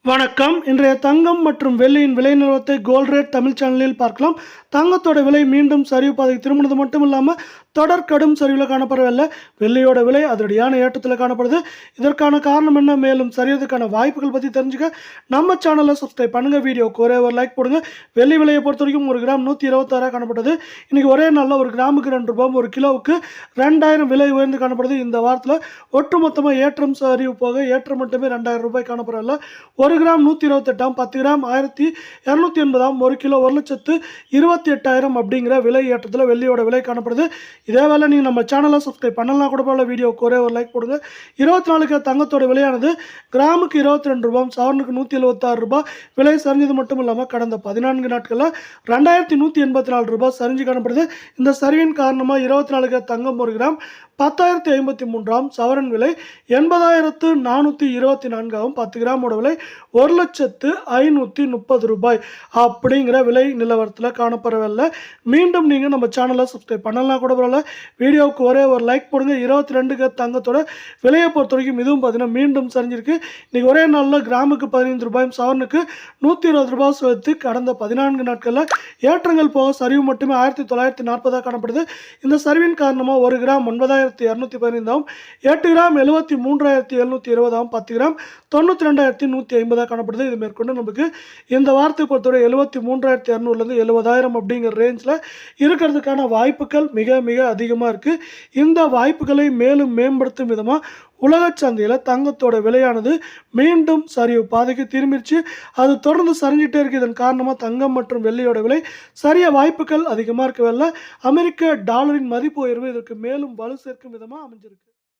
வணக்கம். இன்றைய தங்கம் மற்றும் வெள்ளியின் விலை நிலவரத்தை கோல்ட் ரேட் தமிழ் சேனலில் பார்க்கலாம். தங்கத்தோட விலை மீண்டும் சரிவு பாதைக்கு திரும்பினது மட்டும் இல்லாமல் தொடர் கடும் சரிவில் காணப்படவில்லை. வெள்ளியோட விலை அதிரடியான ஏற்றத்தில் காணப்படுது. இதற்கான காரணம் என்ன, மேலும் சரியறதுக்கான வாய்ப்புகள் பற்றி தெரிஞ்சுக்க நம்ம சேனலை சப்ஸ்கிரைப் பண்ணுங்கள். வீடியோக்கு ஒரே ஒரு லைக் போடுங்க. வெள்ளி விலையை பொறுத்த வரைக்கும் ஒரு கிராம் 126 காணப்பட்டது. இன்றைக்கி ஒரே நாளில் ஒரு கிராமுக்கு 2 ரூபாய், ஒரு கிலோவுக்கு 2000 விலை உயர்ந்து காணப்படுது. இந்த வாரத்தில் ஒட்டுமொத்தமாக ஏற்றம் சரிவு போக ஏற்றம் மட்டுமே 2000 ரூபாய் காணப்படவில்லை. ஒரு கிராம் 128, 10 கிராம் 1280, ஒரு கிலோ 1,28,000 அப்படிங்கிற விலை ஏற்றத்தில் வெள்ளியோட விலை காணப்படுது. இதே வேலை நீங்கள் நம்ம சேனலை சப்ஸ்கிரைப் பண்ணலாம் கூட போல. வீடியோக்கு ஒரே ஒரு லைக் போடுங்க. 24 தங்கத்தோட விலையானது கிராமுக்கு 22 ரூபாய், சவரனுக்கு 176 ரூபாய் விலை சரிஞ்சது மட்டும் இல்லாமல் கடந்த 14 நாட்களில் 2184 ரூபாய் சரிஞ்சு காணப்படுது. இந்த சரிவின் காரணமாக 24 தங்கம் ஒரு கிராம் 10,053, சவரன் விலை 80,424, 10 கிராமோட விலை 1,530 ரூபாய் அப்படிங்கிற விலை நிலவரத்தில் காணப்படவில்லை. மீண்டும் நீங்கள் நம்ம சேனலை சப்ஸ்கிரைப் பண்ணலாம் கூட பரவாயில்ல. வீடியோவுக்கு ஒரே ஒரு லைக் போடுங்க. 22 தங்கத்தோட விலையை பொறுத்த வரைக்கும் இதுவும் பார்த்தீங்கன்னா மீண்டும் சரிஞ்சிருக்கு. இன்றைக்கி ஒரே நாளில் கிராமுக்கு 15 ரூபாயும் சவரனுக்கு 120 ரூபாய் சேர்த்து கடந்த 14 நாட்களில் ஏற்றங்கள் போக சரிவு மட்டுமே 1940 காணப்படுது. இந்த சரிவின் காரணமாக ஒரு கிராம் 9,215, 8 கிராம் 73,720, 10 கிராம் 92,150 காணப்படுது. இது மேற்கொண்டு நமக்கு இந்த வாரத்தை பொறுத்தவரை 73,200 70,000 அப்படிங்கிற ரேஞ்சில் இருக்கிறதுக்கான வாய்ப்புகள் மிக மிக அதிகமாக இருக்குது. இந்த வாய்ப்புகளை மேலும் மேம்படுத்தும் விதமாக உலக சந்தையில் தங்கத்தோட விலையானது மீண்டும் சரிவு பாதைக்கு திரும்பிடுச்சு. அது தொடர்ந்து சரிஞ்சிட்டே இருக்குது. இதன் காரணமாக தங்கம் மற்றும் வெள்ளியோட விலை சரிய வாய்ப்புகள் அதிகமாக இருக்கவில்லை. அமெரிக்க டாலரின் மதிப்பு உயர்வு இதற்கு மேலும் வலு சேர்க்கும் விதமாக அமைஞ்சிருக்கு.